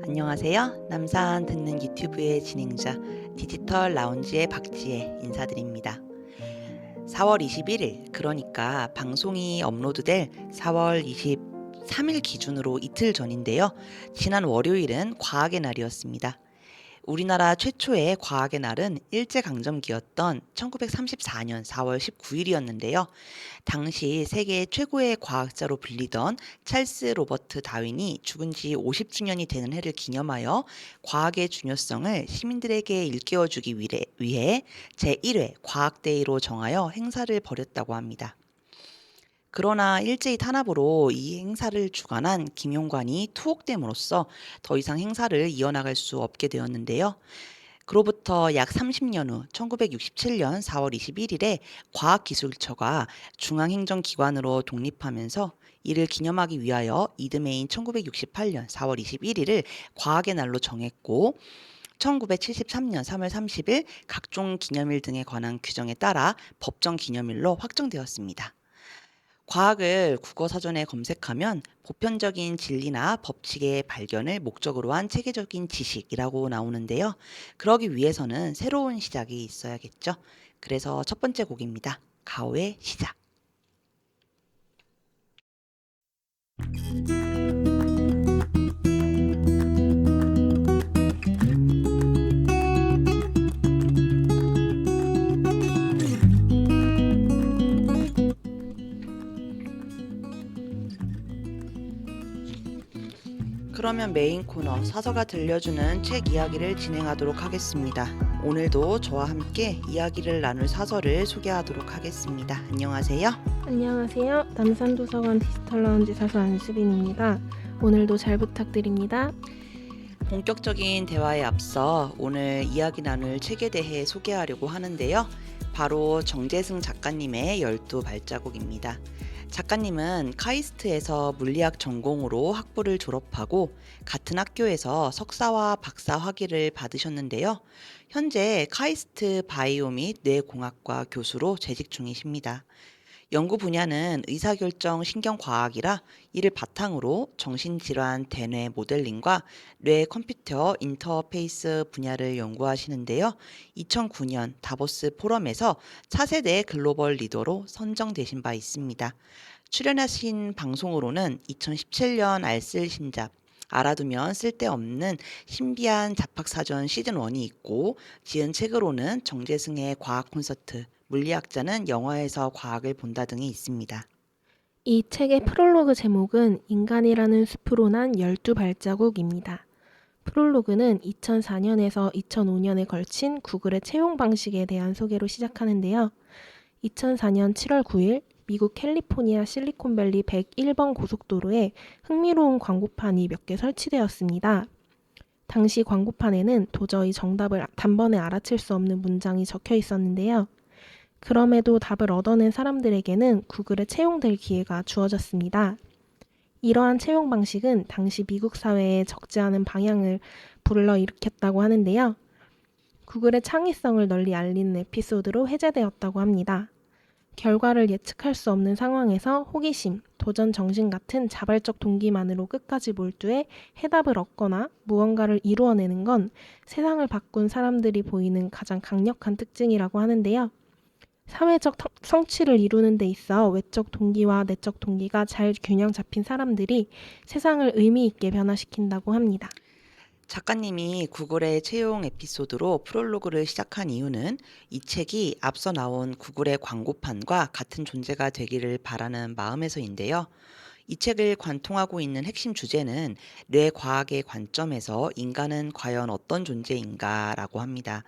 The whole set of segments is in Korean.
안녕하세요. 남산 듣는 유튜브의 진행자 디지털 라운지의 박지혜 인사드립니다. 4월 21일, 그러니까 방송이 업로드될 4월 23일 기준으로 이틀 전인데요. 지난 월요일은 과학의 날이었습니다. 우리나라 최초의 과학의 날은 일제강점기였던 1934년 4월 19일이었는데요. 당시 세계 최고의 과학자로 불리던 찰스 로버트 다윈이 죽은 지 50주년이 되는 해를 기념하여 과학의 중요성을 시민들에게 일깨워주기 위해 제1회 과학데이로 정하여 행사를 벌였다고 합니다. 그러나 일제히 탄압으로 이 행사를 주관한 김용관이 투옥됨으로써 더 이상 행사를 이어나갈 수 없게 되었는데요. 그로부터 약 30년 후 1967년 4월 21일에 과학기술처가 중앙행정기관으로 독립하면서 이를 기념하기 위하여 이듬해인 1968년 4월 21일을 과학의 날로 정했고 1973년 3월 30일 각종 기념일 등에 관한 규정에 따라 법정 기념일로 확정되었습니다. 과학을 국어사전에 검색하면 보편적인 진리나 법칙의 발견을 목적으로 한 체계적인 지식이라고 나오는데요. 그러기 위해서는 새로운 시작이 있어야겠죠. 그래서 첫 번째 곡입니다. 가오의 시작. 그러면 메인 코너 사서가 들려주는 책 이야기를 진행하도록 하겠습니다. 오늘도 저와 함께 이야기를 나눌 사서를 소개하도록 하겠습니다. 안녕하세요. 안녕하세요. 남산도서관 디지털 라운지 사서 안수빈입니다. 오늘도 잘 부탁드립니다. 본격적인 대화에 앞서 오늘 이야기 나눌 책에 대해 소개하려고 하는데요. 바로 정재승 작가님의 12발자국입니다. 작가님은 카이스트에서 물리학 전공으로 학부를 졸업하고 같은 학교에서 석사와 박사 학위를 받으셨는데요. 현재 카이스트 바이오 및 뇌공학과 교수로 재직 중이십니다. 연구 분야는 의사결정 신경과학이라 이를 바탕으로 정신질환 대뇌 모델링과 뇌 컴퓨터 인터페이스 분야를 연구하시는데요. 2009년 다보스 포럼에서 차세대 글로벌 리더로 선정되신 바 있습니다. 출연하신 방송으로는 2017년 알쓸신잡, 알아두면 쓸데없는 신비한 잡학사전 시즌1이 있고 지은 책으로는 정재승의 과학 콘서트, 물리학자는 영화에서 과학을 본다 등이 있습니다. 이 책의 프롤로그 제목은 인간이라는 숲으로 난 12발자국입니다. 프롤로그는 2004년에서 2005년에 걸친 구글의 채용 방식에 대한 소개로 시작하는데요. 2004년 7월 9일 미국 캘리포니아 실리콘밸리 101번 고속도로에 흥미로운 광고판이 몇 개 설치되었습니다. 당시 광고판에는 도저히 정답을 단번에 알아챌 수 없는 문장이 적혀 있었는데요. 그럼에도 답을 얻어낸 사람들에게는 구글에 채용될 기회가 주어졌습니다. 이러한 채용 방식은 당시 미국 사회에 적지 않은 방향을 불러일으켰다고 하는데요. 구글의 창의성을 널리 알리는 에피소드로 회자되었다고 합니다. 결과를 예측할 수 없는 상황에서 호기심, 도전 정신 같은 자발적 동기만으로 끝까지 몰두해 해답을 얻거나 무언가를 이루어내는 건 세상을 바꾼 사람들이 보이는 가장 강력한 특징이라고 하는데요. 사회적 성취를 이루는 데 있어 외적 동기와 내적 동기가 잘 균형 잡힌 사람들이 세상을 의미 있게 변화시킨다고 합니다. 작가님이 구글의 채용 에피소드로 프롤로그를 시작한 이유는 이 책이 앞서 나온 구글의 광고판과 같은 존재가 되기를 바라는 마음에서인데요. 이 책을 관통하고 있는 핵심 주제는 뇌과학의 관점에서 인간은 과연 어떤 존재인가라고 합니다.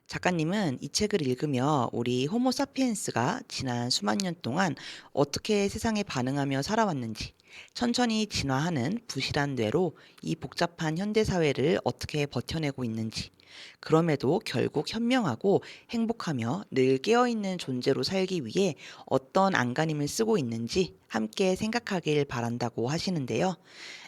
작가님은 이 책을 읽으며 우리 호모사피엔스가 지난 수만 년 동안 어떻게 세상에 반응하며 살아왔는지, 천천히 진화하는 부실한 뇌로 이 복잡한 현대 사회를 어떻게 버텨내고 있는지, 그럼에도 결국 현명하고 행복하며 늘 깨어있는 존재로 살기 위해 어떤 안간힘을 쓰고 있는지 함께 생각하길 바란다고 하시는데요.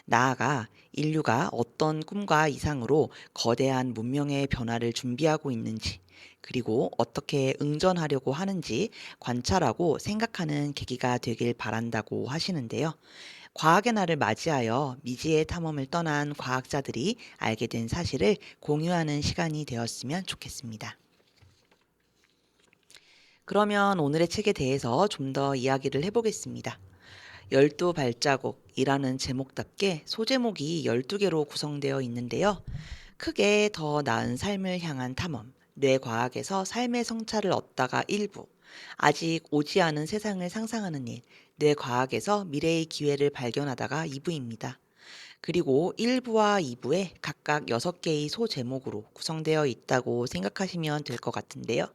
나아가 인류가 어떤 꿈과 이상으로 거대한 문명의 변화를 준비하고 있는지, 그리고 어떻게 응전하려고 하는지 관찰하고 생각하는 계기가 되길 바란다고 하시는데요. 과학의 날을 맞이하여 미지의 탐험을 떠난 과학자들이 알게 된 사실을 공유하는 시간이 되었으면 좋겠습니다. 그러면 오늘의 책에 대해서 좀 더 이야기를 해보겠습니다. 12발자국이라는 제목답게 소제목이 12개로 구성되어 있는데요. 크게 더 나은 삶을 향한 탐험, 뇌과학에서 삶의 성찰을 얻다가 1부, 아직 오지 않은 세상을 상상하는 일, 뇌과학에서 미래의 기회를 발견하다가 2부입니다. 그리고 1부와 2부에 각각 6개의 소제목으로 구성되어 있다고 생각하시면 될 것 같은데요.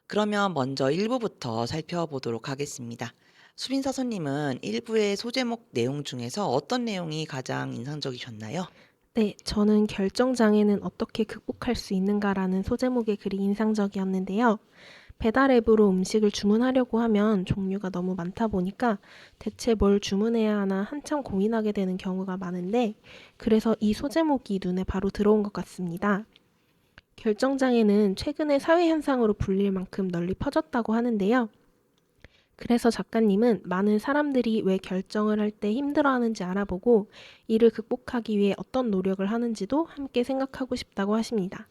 그러면 먼저 1부부터 살펴보도록 하겠습니다. 수빈 사서님은 1부의 소제목 내용 중에서 어떤 내용이 가장 인상적이셨나요? 네, 저는 결정장애는 어떻게 극복할 수 있는가라는 소제목의 글이 인상적이었는데요. 배달 앱으로 음식을 주문하려고 하면 종류가 너무 많다 보니까 대체 뭘 주문해야 하나 한참 고민하게 되는 경우가 많은데, 그래서 이 소제목이 눈에 바로 들어온 것 같습니다. 결정장애는 최근에 사회현상으로 불릴 만큼 널리 퍼졌다고 하는데요. 그래서 작가님은 많은 사람들이 왜 결정을 할 때 힘들어하는지 알아보고 이를 극복하기 위해 어떤 노력을 하는지도 함께 생각하고 싶다고 하십니다.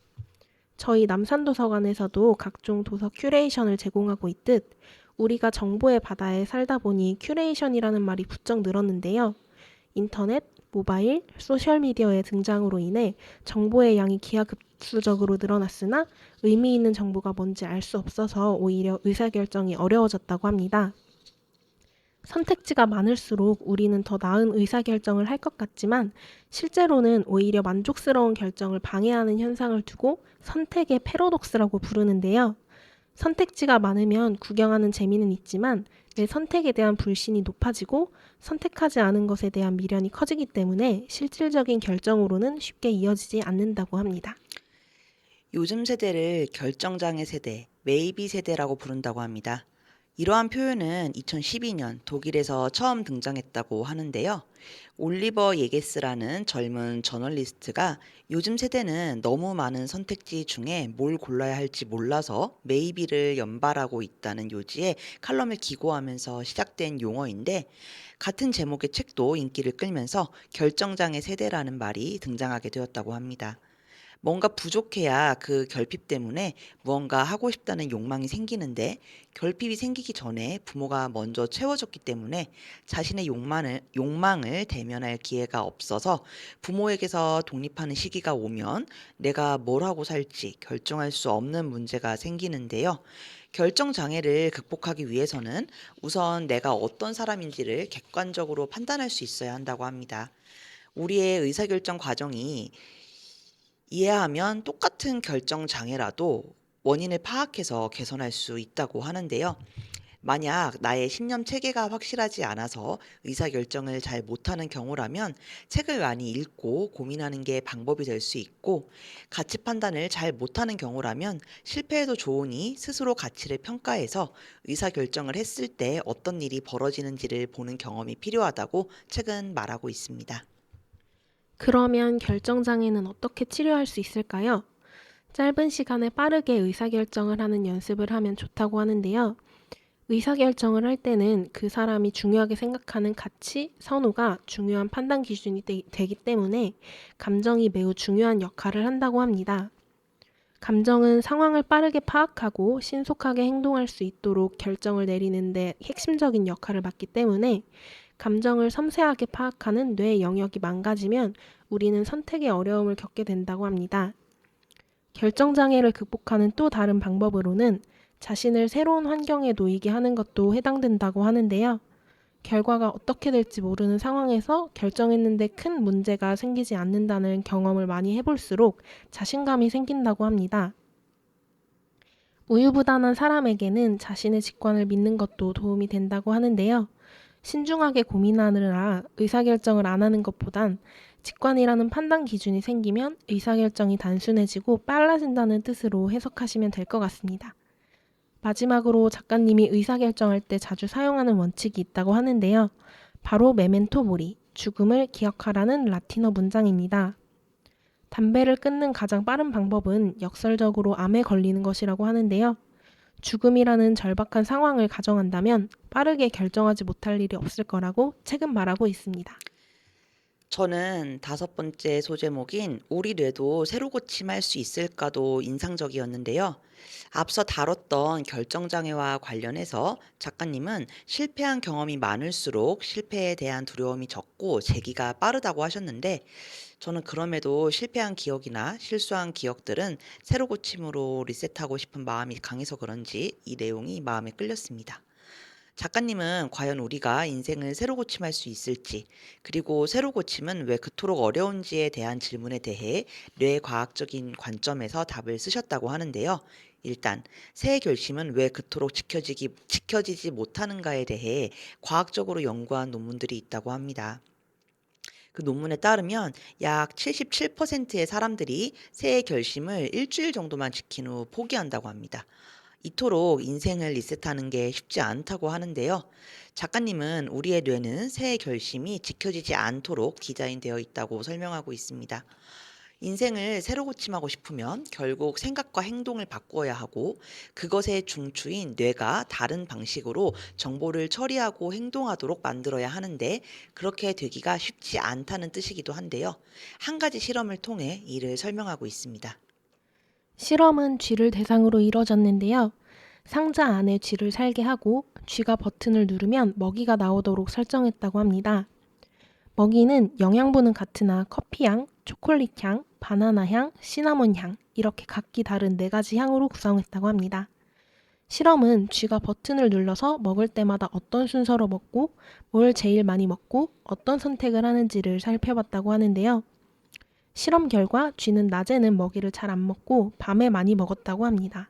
저희 남산도서관에서도 각종 도서 큐레이션을 제공하고 있듯 우리가 정보의 바다에 살다 보니 큐레이션이라는 말이 부쩍 늘었는데요. 인터넷, 모바일, 소셜미디어의 등장으로 인해 정보의 양이 기하급수적으로 늘어났으나 의미 있는 정보가 뭔지 알 수 없어서 오히려 의사결정이 어려워졌다고 합니다. 선택지가 많을수록 우리는 더 나은 의사결정을 할 것 같지만 실제로는 오히려 만족스러운 결정을 방해하는 현상을 두고 선택의 패러독스라고 부르는데요. 선택지가 많으면 구경하는 재미는 있지만 내 선택에 대한 불신이 높아지고 선택하지 않은 것에 대한 미련이 커지기 때문에 실질적인 결정으로는 쉽게 이어지지 않는다고 합니다. 요즘 세대를 결정장애 세대, 메이비 세대라고 부른다고 합니다. 이러한 표현은 2012년 독일에서 처음 등장했다고 하는데요. 올리버 예게스라는 젊은 저널리스트가 요즘 세대는 너무 많은 선택지 중에 뭘 골라야 할지 몰라서 메이비를 연발하고 있다는 요지에 칼럼을 기고하면서 시작된 용어인데, 같은 제목의 책도 인기를 끌면서 결정장애 세대라는 말이 등장하게 되었다고 합니다. 뭔가 부족해야 그 결핍 때문에 무언가 하고 싶다는 욕망이 생기는데, 결핍이 생기기 전에 부모가 먼저 채워줬기 때문에 자신의 욕망을 대면할 기회가 없어서 부모에게서 독립하는 시기가 오면 내가 뭘 하고 살지 결정할 수 없는 문제가 생기는데요. 결정 장애를 극복하기 위해서는 우선 내가 어떤 사람인지를 객관적으로 판단할 수 있어야 한다고 합니다. 우리의 의사결정 과정이 이해하면 똑같은 결정 장애라도 원인을 파악해서 개선할 수 있다고 하는데요. 만약 나의 신념 체계가 확실하지 않아서 의사결정을 잘 못하는 경우라면 책을 많이 읽고 고민하는 게 방법이 될 수 있고, 가치 판단을 잘 못하는 경우라면 실패해도 좋으니 스스로 가치를 평가해서 의사결정을 했을 때 어떤 일이 벌어지는지를 보는 경험이 필요하다고 책은 말하고 있습니다. 그러면 결정장애는 어떻게 치료할 수 있을까요? 짧은 시간에 빠르게 의사결정을 하는 연습을 하면 좋다고 하는데요. 의사결정을 할 때는 그 사람이 중요하게 생각하는 가치, 선호가 중요한 판단 기준이 되기 때문에 감정이 매우 중요한 역할을 한다고 합니다. 감정은 상황을 빠르게 파악하고 신속하게 행동할 수 있도록 결정을 내리는데 핵심적인 역할을 맡기 때문에 감정을 섬세하게 파악하는 뇌의 영역이 망가지면 우리는 선택의 어려움을 겪게 된다고 합니다. 결정장애를 극복하는 또 다른 방법으로는 자신을 새로운 환경에 놓이게 하는 것도 해당된다고 하는데요. 결과가 어떻게 될지 모르는 상황에서 결정했는데 큰 문제가 생기지 않는다는 경험을 많이 해볼수록 자신감이 생긴다고 합니다. 우유부단한 사람에게는 자신의 직관을 믿는 것도 도움이 된다고 하는데요. 신중하게 고민하느라 의사결정을 안 하는 것보단 직관이라는 판단 기준이 생기면 의사결정이 단순해지고 빨라진다는 뜻으로 해석하시면 될 것 같습니다. 마지막으로 작가님이 의사결정할 때 자주 사용하는 원칙이 있다고 하는데요. 바로 메멘토 모리, 죽음을 기억하라는 라틴어 문장입니다. 담배를 끊는 가장 빠른 방법은 역설적으로 암에 걸리는 것이라고 하는데요. 죽음이라는 절박한 상황을 가정한다면 빠르게 결정하지 못할 일이 없을 거라고 책은 말하고 있습니다. 저는 다섯 번째 소제목인 우리 뇌도 새로 고침할 수 있을까도 인상적이었는데요. 앞서 다뤘던 결정장애와 관련해서 작가님은 실패한 경험이 많을수록 실패에 대한 두려움이 적고 재기가 빠르다고 하셨는데 저는 그럼에도 실패한 기억이나 실수한 기억들은 새로 고침으로 리셋하고 싶은 마음이 강해서 그런지 이 내용이 마음에 끌렸습니다. 작가님은 과연 우리가 인생을 새로 고침할 수 있을지, 그리고 새로 고침은 왜 그토록 어려운지에 대한 질문에 대해 뇌과학적인 관점에서 답을 쓰셨다고 하는데요. 일단, 새해 결심은 왜 그토록 지켜지지 못하는가에 대해 과학적으로 연구한 논문들이 있다고 합니다. 그 논문에 따르면 약 77%의 사람들이 새해 결심을 일주일 정도만 지킨 후 포기한다고 합니다. 이토록 인생을 리셋하는 게 쉽지 않다고 하는데요. 작가님은 우리의 뇌는 새해 결심이 지켜지지 않도록 디자인되어 있다고 설명하고 있습니다. 인생을 새로 고침하고 싶으면 결국 생각과 행동을 바꾸어야 하고 그것의 중추인 뇌가 다른 방식으로 정보를 처리하고 행동하도록 만들어야 하는데 그렇게 되기가 쉽지 않다는 뜻이기도 한데요. 한 가지 실험을 통해 이를 설명하고 있습니다. 실험은 쥐를 대상으로 이뤄졌는데요. 상자 안에 쥐를 살게 하고 쥐가 버튼을 누르면 먹이가 나오도록 설정했다고 합니다. 먹이는 영양분은 같으나 커피향, 초콜릿향, 바나나향, 시나몬향 이렇게 각기 다른 4가지 향으로 구성했다고 합니다. 실험은 쥐가 버튼을 눌러서 먹을 때마다 어떤 순서로 먹고 뭘 제일 많이 먹고 어떤 선택을 하는지를 살펴봤다고 하는데요. 실험 결과 쥐는 낮에는 먹이를 잘 안 먹고 밤에 많이 먹었다고 합니다.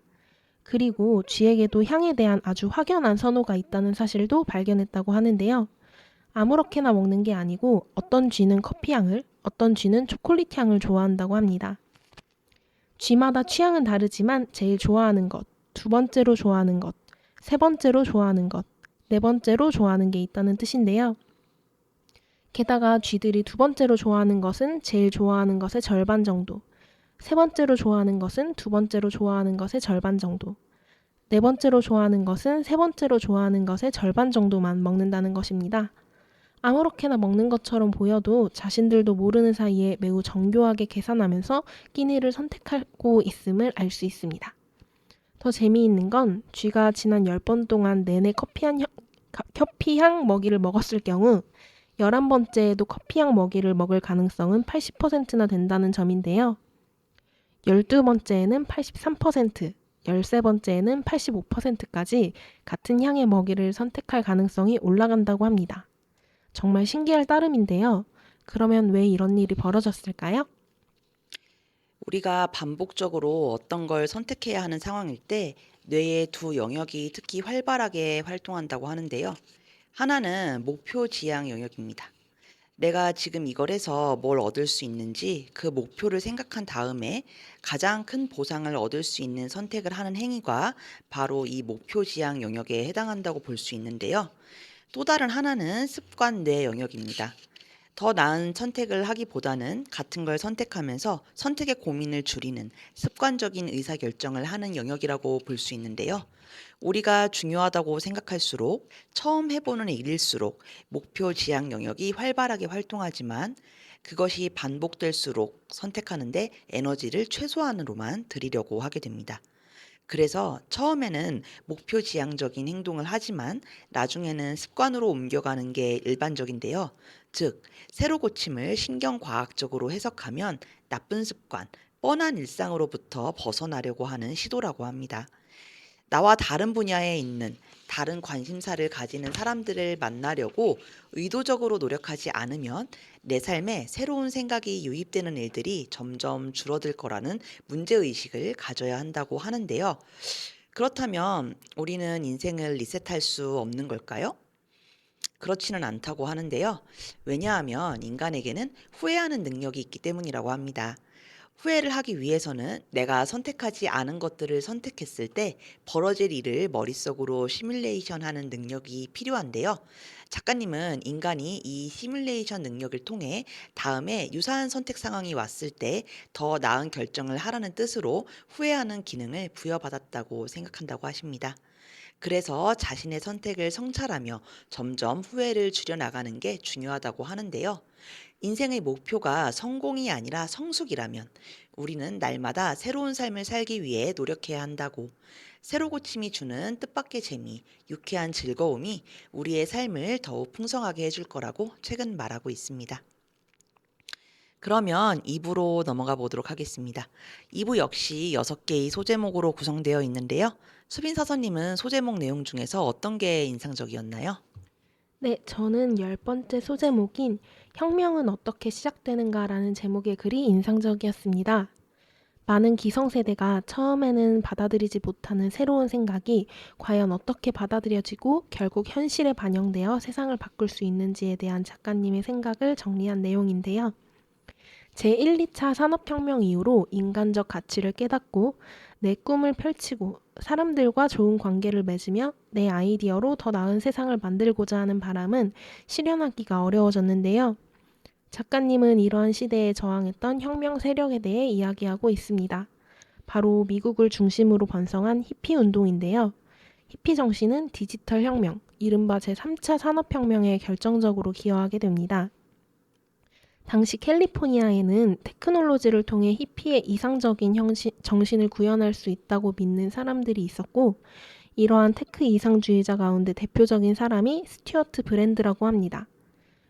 그리고 쥐에게도 향에 대한 아주 확연한 선호가 있다는 사실도 발견했다고 하는데요. 아무렇게나 먹는 게 아니고 어떤 쥐는 커피향을, 어떤 쥐는 초콜릿 향을 좋아한다고 합니다. 쥐마다 취향은 다르지만 제일 좋아하는 것, 두 번째로 좋아하는 것, 세 번째로 좋아하는 것, 네 번째로 좋아하는 게 있다는 뜻인데요. 게다가 쥐들이 두 번째로 좋아하는 것은 제일 좋아하는 것의 절반 정도, 세 번째로 좋아하는 것은 두 번째로 좋아하는 것의 절반 정도, 네 번째로 좋아하는 것은 세 번째로 좋아하는 것의 절반 정도만 먹는다는 것입니다. 아무렇게나 먹는 것처럼 보여도 자신들도 모르는 사이에 매우 정교하게 계산하면서 끼니를 선택하고 있음을 알 수 있습니다. 더 재미있는 건 쥐가 지난 10번 동안 내내 커피향 먹이를 먹었을 경우 11번째에도 커피향 먹이를 먹을 가능성은 80%나 된다는 점인데요. 12번째에는 83%, 13번째에는 85%까지 같은 향의 먹이를 선택할 가능성이 올라간다고 합니다. 정말 신기할 따름인데요. 그러면 왜 이런 일이 벌어졌을까요? 우리가 반복적으로 어떤 걸 선택해야 하는 상황일 때 뇌의 두 영역이 특히 활발하게 활동한다고 하는데요. 하나는 목표 지향 영역입니다. 내가 지금 이걸 해서 뭘 얻을 수 있는지 그 목표를 생각한 다음에 가장 큰 보상을 얻을 수 있는 선택을 하는 행위가 바로 이 목표 지향 영역에 해당한다고 볼 수 있는데요. 또 다른 하나는 습관 뇌 영역입니다. 더 나은 선택을 하기보다는 같은 걸 선택하면서 선택의 고민을 줄이는 습관적인 의사결정을 하는 영역이라고 볼 수 있는데요. 우리가 중요하다고 생각할수록 처음 해보는 일일수록 목표 지향 영역이 활발하게 활동하지만 그것이 반복될수록 선택하는데 에너지를 최소한으로만 들이려고 하게 됩니다. 그래서 처음에는 목표 지향적인 행동을 하지만 나중에는 습관으로 옮겨가는 게 일반적인데요. 즉, 새로 고침을 신경과학적으로 해석하면 나쁜 습관, 뻔한 일상으로부터 벗어나려고 하는 시도라고 합니다. 나와 다른 분야에 있는 다른 관심사를 가지는 사람들을 만나려고 의도적으로 노력하지 않으면 내 삶에 새로운 생각이 유입되는 일들이 점점 줄어들 거라는 문제의식을 가져야 한다고 하는데요. 그렇다면 우리는 인생을 리셋할 수 없는 걸까요? 그렇지는 않다고 하는데요. 왜냐하면 인간에게는 후회하는 능력이 있기 때문이라고 합니다. 후회를 하기 위해서는 내가 선택하지 않은 것들을 선택했을 때 벌어질 일을 머릿속으로 시뮬레이션 하는 능력이 필요한데요. 작가님은 인간이 이 시뮬레이션 능력을 통해 다음에 유사한 선택 상황이 왔을 때 더 나은 결정을 하라는 뜻으로 후회하는 기능을 부여받았다고 생각한다고 하십니다. 그래서 자신의 선택을 성찰하며 점점 후회를 줄여나가는 게 중요하다고 하는데요. 인생의 목표가 성공이 아니라 성숙이라면 우리는 날마다 새로운 삶을 살기 위해 노력해야 한다고. 새로 고침이 주는 뜻밖의 재미, 유쾌한 즐거움이 우리의 삶을 더욱 풍성하게 해줄 거라고 책은 말하고 있습니다. 그러면 2부로 넘어가 보도록 하겠습니다. 2부 역시 6개의 소제목으로 구성되어 있는데요. 수빈 사서님은 소제목 내용 중에서 어떤 게 인상적이었나요? 네, 저는 10번째 소제목인 혁명은 어떻게 시작되는가라는 제목의 글이 인상적이었습니다. 많은 기성세대가 처음에는 받아들이지 못하는 새로운 생각이 과연 어떻게 받아들여지고 결국 현실에 반영되어 세상을 바꿀 수 있는지에 대한 작가님의 생각을 정리한 내용인데요. 제1, 2차 산업혁명 이후로 인간적 가치를 깨닫고 내 꿈을 펼치고 사람들과 좋은 관계를 맺으며 내 아이디어로 더 나은 세상을 만들고자 하는 바람은 실현하기가 어려워졌는데요. 작가님은 이러한 시대에 저항했던 혁명 세력에 대해 이야기하고 있습니다. 바로 미국을 중심으로 번성한 히피 운동인데요. 히피 정신은 디지털 혁명, 이른바 제3차 산업혁명에 결정적으로 기여하게 됩니다. 당시 캘리포니아에는 테크놀로지를 통해 히피의 이상적인 정신을 구현할 수 있다고 믿는 사람들이 있었고, 이러한 테크 이상주의자 가운데 대표적인 사람이 스튜어트 브랜드라고 합니다.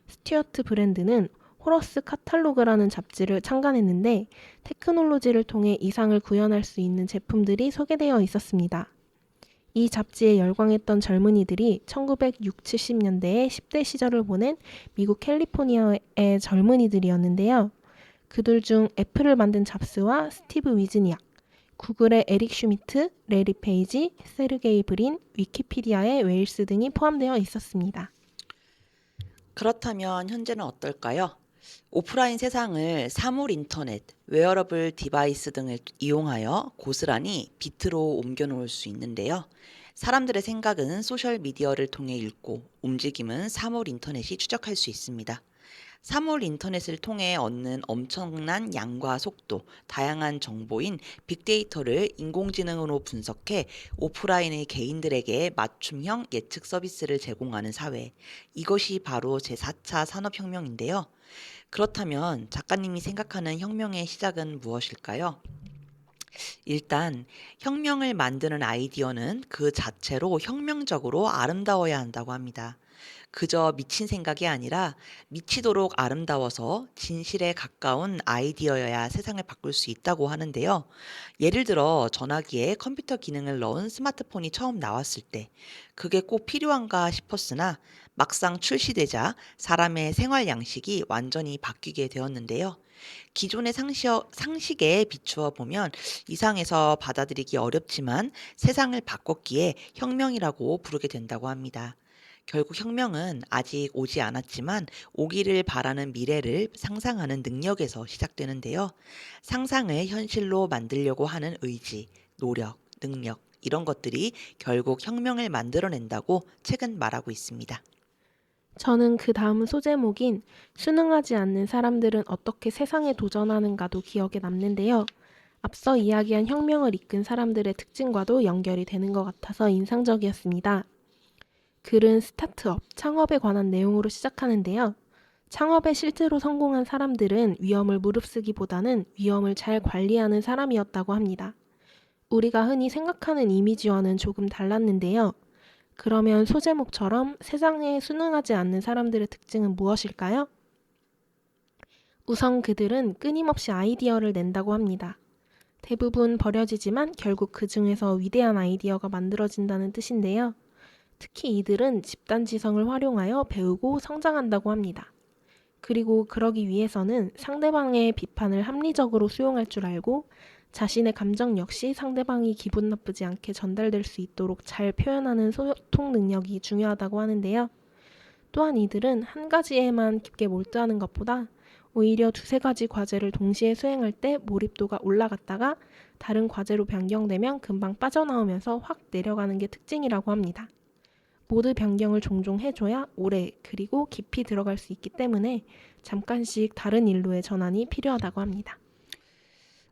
스튜어트 브랜드는 호러스 카탈로그라는 잡지를 창간했는데 테크놀로지를 통해 이상을 구현할 수 있는 제품들이 소개되어 있었습니다. 이 잡지에 열광했던 젊은이들이 1960, 70년대에 10대 시절을 보낸 미국 캘리포니아의 젊은이들이었는데요. 그들 중 애플을 만든 잡스와 스티브 위즈니악, 구글의 에릭 슈미트, 레리 페이지, 세르게이 브린, 위키피디아의 웨일스 등이 포함되어 있었습니다. 그렇다면 현재는 어떨까요? 오프라인 세상을 사물 인터넷, 웨어러블 디바이스 등을 이용하여 고스란히 비트로 옮겨놓을 수 있는데요. 사람들의 생각은 소셜 미디어를 통해 읽고 움직임은 사물 인터넷이 추적할 수 있습니다. 사물 인터넷을 통해 얻는 엄청난 양과 속도, 다양한 정보인 빅데이터를 인공지능으로 분석해 오프라인의 개인들에게 맞춤형 예측 서비스를 제공하는 사회. 이것이 바로 제4차 산업혁명인데요. 그렇다면 작가님이 생각하는 혁명의 시작은 무엇일까요? 일단 혁명을 만드는 아이디어는 그 자체로 혁명적으로 아름다워야 한다고 합니다. 그저 미친 생각이 아니라 미치도록 아름다워서 진실에 가까운 아이디어여야 세상을 바꿀 수 있다고 하는데요. 예를 들어 전화기에 컴퓨터 기능을 넣은 스마트폰이 처음 나왔을 때 그게 꼭 필요한가 싶었으나 막상 출시되자 사람의 생활 양식이 완전히 바뀌게 되었는데요. 기존의 상식에 비추어 보면 이상해서 받아들이기 어렵지만 세상을 바꿨기에 혁명이라고 부르게 된다고 합니다. 결국 혁명은 아직 오지 않았지만 오기를 바라는 미래를 상상하는 능력에서 시작되는데요. 상상을 현실로 만들려고 하는 의지, 노력, 능력, 이런 것들이 결국 혁명을 만들어낸다고 책은 말하고 있습니다. 저는 그 다음 소제목인 순응하지 않는 사람들은 어떻게 세상에 도전하는가도 기억에 남는데요. 앞서 이야기한 혁명을 이끈 사람들의 특징과도 연결이 되는 것 같아서 인상적이었습니다. 글은 스타트업, 창업에 관한 내용으로 시작하는데요. 창업에 실제로 성공한 사람들은 위험을 무릅쓰기보다는 위험을 잘 관리하는 사람이었다고 합니다. 우리가 흔히 생각하는 이미지와는 조금 달랐는데요. 그러면 소제목처럼 세상에 순응하지 않는 사람들의 특징은 무엇일까요? 우선 그들은 끊임없이 아이디어를 낸다고 합니다. 대부분 버려지지만 결국 그 중에서 위대한 아이디어가 만들어진다는 뜻인데요. 특히 이들은 집단지성을 활용하여 배우고 성장한다고 합니다. 그리고 그러기 위해서는 상대방의 비판을 합리적으로 수용할 줄 알고 자신의 감정 역시 상대방이 기분 나쁘지 않게 전달될 수 있도록 잘 표현하는 소통 능력이 중요하다고 하는데요. 또한 이들은 한 가지에만 깊게 몰두하는 것보다 오히려 두세 가지 과제를 동시에 수행할 때 몰입도가 올라갔다가 다른 과제로 변경되면 금방 빠져나오면서 확 내려가는 게 특징이라고 합니다. 모드 변경을 종종 해줘야 오래 그리고 깊이 들어갈 수 있기 때문에 잠깐씩 다른 일로의 전환이 필요하다고 합니다.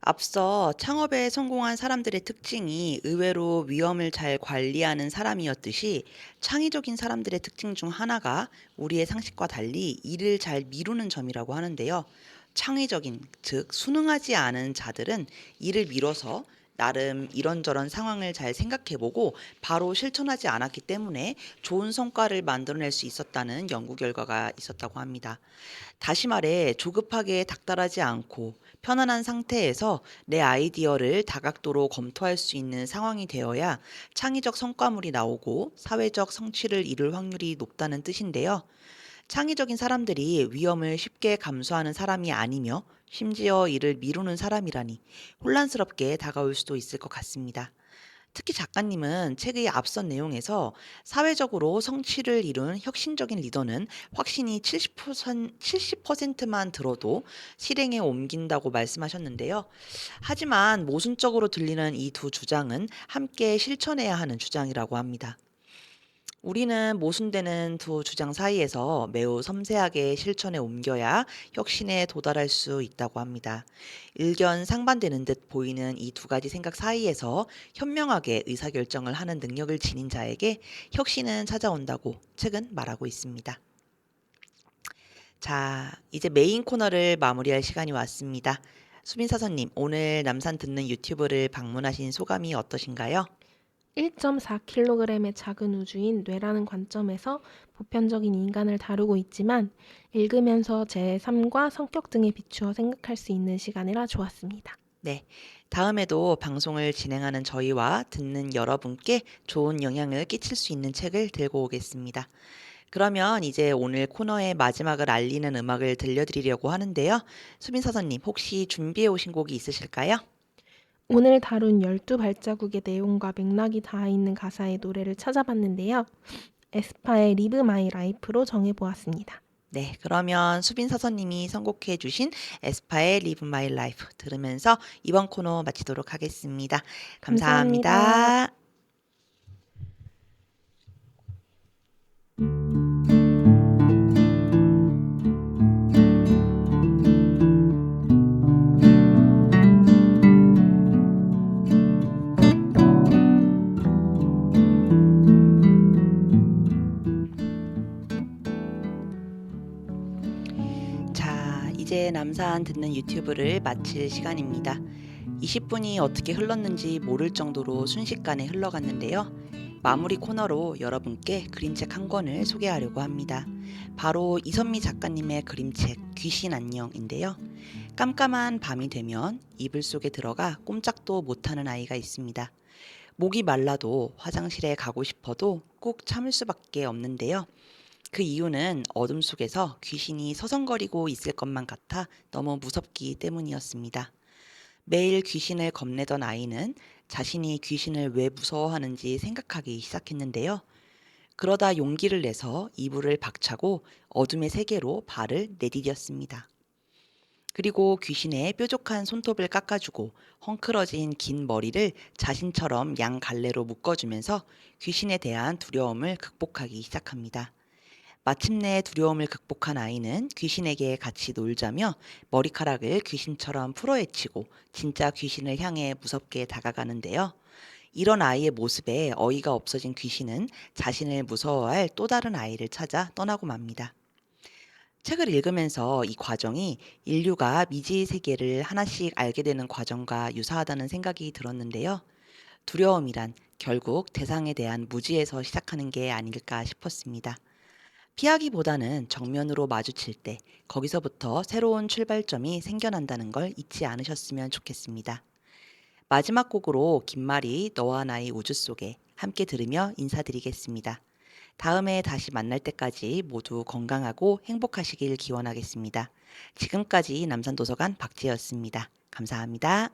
앞서 창업에 성공한 사람들의 특징이 의외로 위험을 잘 관리하는 사람이었듯이 창의적인 사람들의 특징 중 하나가 우리의 상식과 달리 일을 잘 미루는 점이라고 하는데요. 창의적인, 즉 순응하지 않은 자들은 일을 미뤄서 나름 이런저런 상황을 잘 생각해보고 바로 실천하지 않았기 때문에 좋은 성과를 만들어낼 수 있었다는 연구 결과가 있었다고 합니다. 다시 말해 조급하게 닥달하지 않고 편안한 상태에서 내 아이디어를 다각도로 검토할 수 있는 상황이 되어야 창의적 성과물이 나오고 사회적 성취를 이룰 확률이 높다는 뜻인데요. 창의적인 사람들이 위험을 쉽게 감수하는 사람이 아니며 심지어 이를 미루는 사람이라니 혼란스럽게 다가올 수도 있을 것 같습니다. 특히 작가님은 책의 앞선 내용에서 사회적으로 성취를 이룬 혁신적인 리더는 확신이 70%만 들어도 실행에 옮긴다고 말씀하셨는데요. 하지만 모순적으로 들리는 이 두 주장은 함께 실천해야 하는 주장이라고 합니다. 우리는 모순되는 두 주장 사이에서 매우 섬세하게 실천에 옮겨야 혁신에 도달할 수 있다고 합니다. 일견 상반되는 듯 보이는 이 두 가지 생각 사이에서 현명하게 의사결정을 하는 능력을 지닌 자에게 혁신은 찾아온다고 책은 말하고 있습니다. 자, 이제 메인 코너를 마무리할 시간이 왔습니다. 수빈 사서님, 오늘 남산 듣는 유튜브를 방문하신 소감이 어떠신가요? 1.4kg의 작은 우주인 뇌라는 관점에서 보편적인 인간을 다루고 있지만 읽으면서 제 삶과 성격 등에 비추어 생각할 수 있는 시간이라 좋았습니다. 네. 다음에도 방송을 진행하는 저희와 듣는 여러분께 좋은 영향을 끼칠 수 있는 책을 들고 오겠습니다. 그러면 이제 오늘 코너의 마지막을 알리는 음악을 들려드리려고 하는데요. 수빈 사서님, 혹시 준비해 오신 곡이 있으실까요? 오늘 다룬 12발자국의 내용과 맥락이 닿아 있는 가사의 노래를 찾아봤는데요. 에스파의 리브 마이 라이프로 정해보았습니다. 네, 그러면 수빈 사서님이 선곡해 주신 에스파의 Live My Life 들으면서 이번 코너 마치도록 하겠습니다. 감사합니다. 감사합니다. 자, 이제 남산 듣는 유튜브를 마칠 시간입니다. 20분이 어떻게 흘렀는지 모를 정도로 순식간에 흘러갔는데요. 마무리 코너로 여러분께 그림책 한 권을 소개하려고 합니다. 바로 이선미 작가님의 그림책 귀신 안녕인데요. 깜깜한 밤이 되면 이불 속에 들어가 꼼짝도 못하는 아이가 있습니다. 목이 말라도 화장실에 가고 싶어도 꼭 참을 수밖에 없는데요. 그 이유는 어둠 속에서 귀신이 서성거리고 있을 것만 같아 너무 무섭기 때문이었습니다. 매일 귀신을 겁내던 아이는 자신이 귀신을 왜 무서워하는지 생각하기 시작했는데요. 그러다 용기를 내서 이불을 박차고 어둠의 세계로 발을 내디뎠습니다. 그리고 귀신의 뾰족한 손톱을 깎아주고 헝클어진 긴 머리를 자신처럼 양 갈래로 묶어주면서 귀신에 대한 두려움을 극복하기 시작합니다. 마침내 두려움을 극복한 아이는 귀신에게 같이 놀자며 머리카락을 귀신처럼 풀어헤치고 진짜 귀신을 향해 무섭게 다가가는데요. 이런 아이의 모습에 어이가 없어진 귀신은 자신을 무서워할 또 다른 아이를 찾아 떠나고 맙니다. 책을 읽으면서 이 과정이 인류가 미지의 세계를 하나씩 알게 되는 과정과 유사하다는 생각이 들었는데요. 두려움이란 결국 대상에 대한 무지에서 시작하는 게 아닐까 싶었습니다. 피하기보다는 정면으로 마주칠 때 거기서부터 새로운 출발점이 생겨난다는 걸 잊지 않으셨으면 좋겠습니다. 마지막 곡으로 김말이 너와 나의 우주 속에 함께 들으며 인사드리겠습니다. 다음에 다시 만날 때까지 모두 건강하고 행복하시길 기원하겠습니다. 지금까지 남산도서관 박지혜였습니다. 감사합니다.